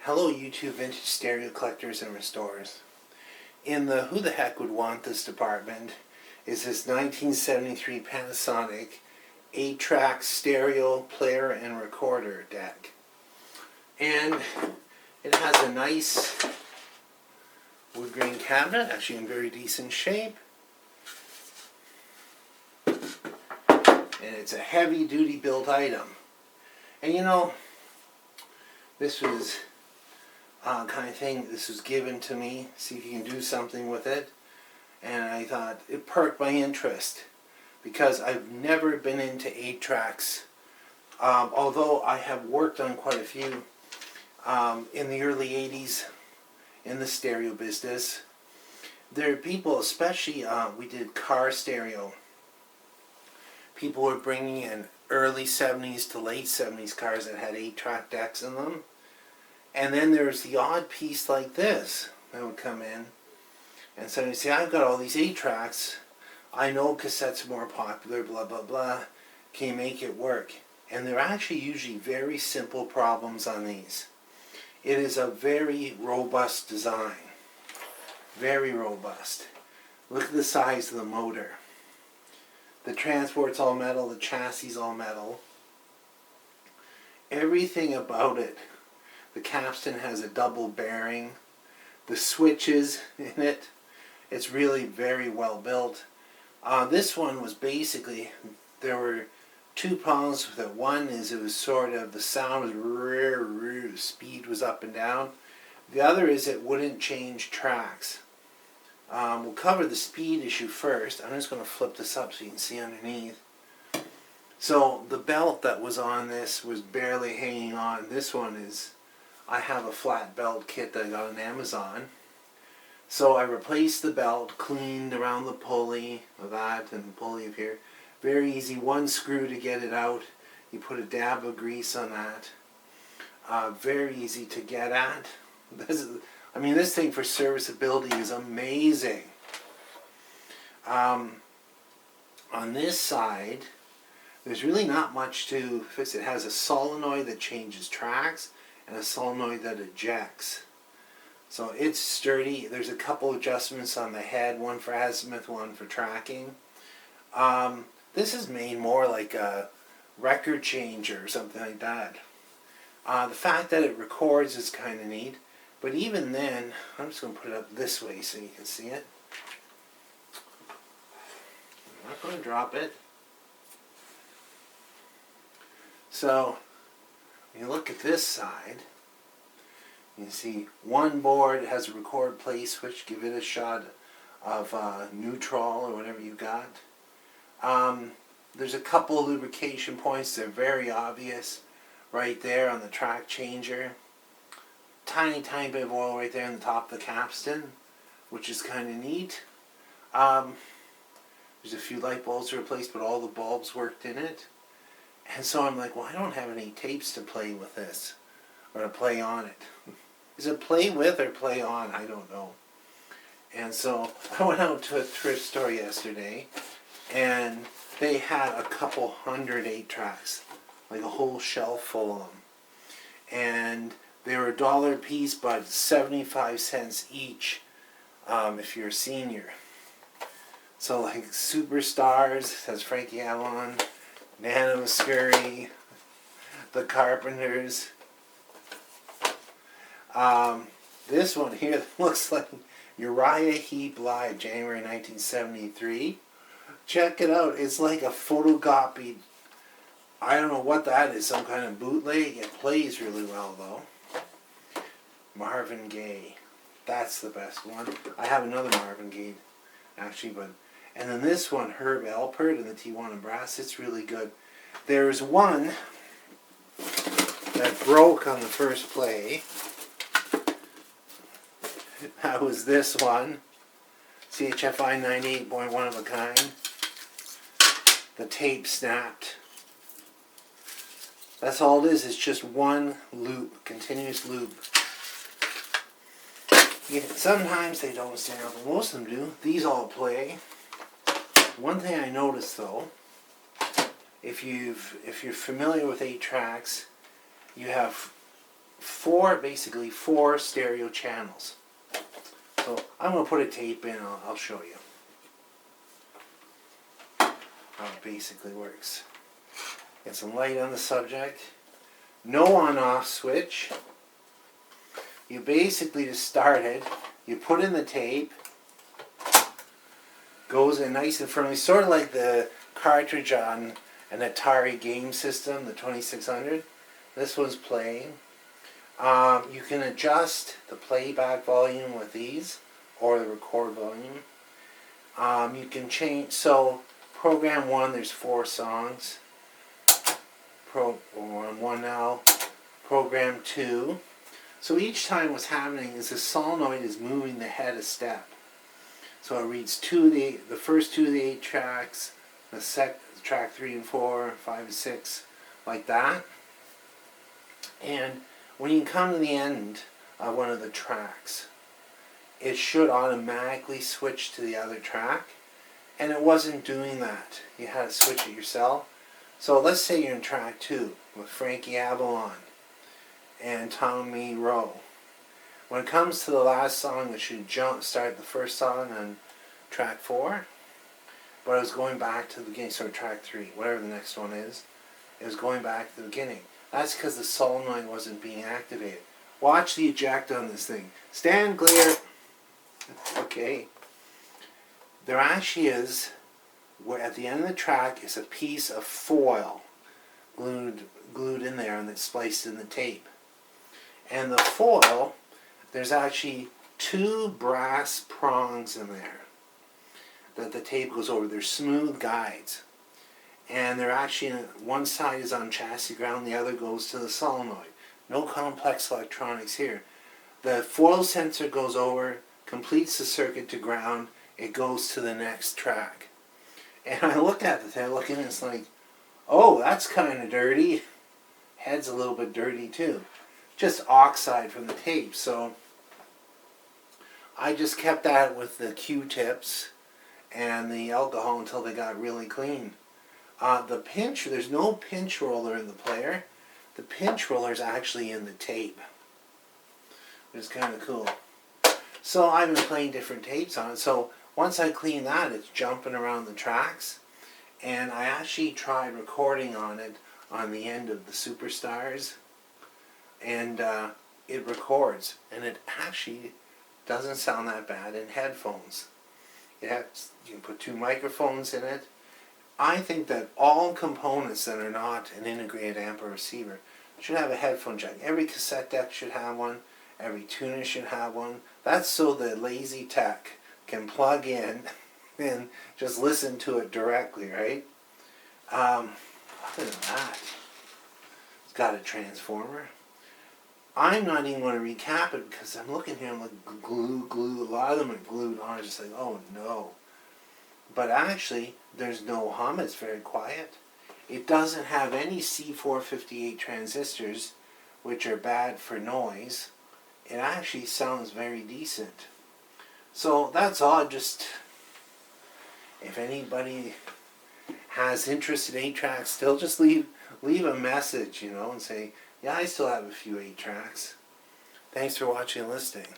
Hello YouTube vintage stereo collectors and restorers. In the who the heck would want this department is this 1973 Panasonic 8-track stereo player and recorder deck. And it has a nice wood grain cabinet, actually in very decent shape. And it's a heavy duty built item. And you know, this was kind of thing, this was given to me, see if you can do something with it. And I thought it perked my interest because I've never been into 8-tracks, although I have worked on quite a few in the early 80s in the stereo business. There are people, especially we did car stereo. People were bringing in early 70s to late 70s cars that had 8-track decks in them. And then there's the odd piece like this that would come in. And so you say, I've got all these 8-tracks. I know cassettes are more popular, blah, blah, blah. Can you make it work? And they're actually usually very simple problems on these. It is a very robust design. Very robust. Look at the size of the motor. The transport's all metal, the chassis is all metal. Everything about it. The capstan has a double bearing. The switches in it, it's really very well built. This one was basically, there were two problems with it. One is it was sort of, the sound was speed was up and down. The other is it wouldn't change tracks. We'll cover the speed issue first. I'm just going to flip this up so you can see underneath. So the belt that was on this was barely hanging on. This one is, I have a flat belt kit that I got on Amazon. So I replaced the belt, cleaned around the pulley of that and the pulley of here. Very easy, one screw to get it out. You put a dab of grease on that. Very easy to get at. This thing for serviceability is amazing. On this side, there's really not much to fix. It has a solenoid that changes tracks and a solenoid that ejects. So it's sturdy. There's a couple adjustments on the head, one for azimuth, one for tracking. This is made more like a record changer or something like that. The fact that it records is kind of neat. But even then, I'm just going to put it up this way so you can see it. I'm not going to drop it. So, when you look at this side, you can see one board has a record play switch. Give it a shot of neutral or whatever you got. There's a couple of lubrication points. They're very obvious right there on the track changer. Tiny bit of oil right there on the top of the capstan, which is kind of neat. There's a few light bulbs to replace, but all the bulbs worked in it. And so I'm like, well, I don't have any tapes to play with this, or to play on it. Is it play with or play on? I don't know. And so I went out to a thrift store yesterday, and they had a couple hundred 8-tracks, like a whole shelf full of them. And they were $1 a piece, but 75 cents each if you're a senior. So like Superstars, has Frankie Avalon, Nano Scurry, The Carpenters. This one here looks like Uriah Heep Live, January 1973. Check it out. It's like a photocopied, I don't know what that is, some kind of bootleg. It plays really well though. Marvin Gaye. That's the best one. I have another Marvin Gaye actually, but and then this one, Herb Alpert and the Tijuana Brass, it's really good. There's one that broke on the first play. That was this one. CHFI 98.1 of a kind. The tape snapped. That's all it is. It's just one loop, continuous loop. Yeah, sometimes they don't stand up, but most of them do. These all play. One thing I noticed though, if you're familiar with 8-tracks, you have basically four stereo channels. So I'm going to put a tape in, I'll show you how it basically works. Get some light on the subject. No on-off switch. You basically just start it, you put in the tape, goes in nice and firmly, sort of like the cartridge on an Atari game system, the 2600. This one's playing. You can adjust the playback volume with these, or the record volume. You can change, so program 1, there's 4 songs. We're on 1 now. Program 2. So each time what's happening is the solenoid is moving the head a step. So it reads the first 2 of the 8 tracks, track 3 and 4, 5 and 6, like that. And when you come to the end of one of the tracks, it should automatically switch to the other track. And it wasn't doing that. You had to switch it yourself. So let's say you're in track 2 with Frankie Avalon and Tommy Rowe. When it comes to the last song, it should start the first song on track 4, but it was going back to the beginning, so track 3, whatever the next one is, it was going back to the beginning. That's because the solenoid wasn't being activated. Watch the eject on this thing. Stand clear. Okay. There actually is, where at the end of the track is a piece of foil glued in there and it's spliced in the tape. And the foil, there's actually 2 brass prongs in there that the tape goes over. They're smooth guides. And they're actually, one side is on chassis ground, the other goes to the solenoid. No complex electronics here. The foil sensor goes over, completes the circuit to ground, it goes to the next track. And I look at the thing, looking, and it's like, oh, that's kind of dirty. Head's a little bit dirty too. Just oxide from the tape. So I just kept that with the Q-tips and the alcohol until they got really clean. The pinch, there's no pinch roller in the player. The pinch roller is actually in the tape. It's kind of cool. So I've been playing different tapes on it. So once I clean that, it's jumping around the tracks. And I actually tried recording on it on the end of the Superstars. And it records. And it actually doesn't sound that bad in headphones. You can put 2 microphones in it. I think that all components that are not an integrated amp or receiver should have a headphone jack. Every cassette deck should have one. Every tuner should have one. That's so the lazy tech can plug in and just listen to it directly, right? Other than that, it's got a transformer. I'm not even going to recap it because I'm looking here and like glue. A lot of them are glued on. I'm just like, oh no. But actually, there's no hum. It's very quiet. It doesn't have any C458 transistors, which are bad for noise. It actually sounds very decent. So that's all. Just, if anybody has interest in 8-tracks still, just leave a message, and say, yeah, I still have a few 8-tracks. Thanks for watching and listening.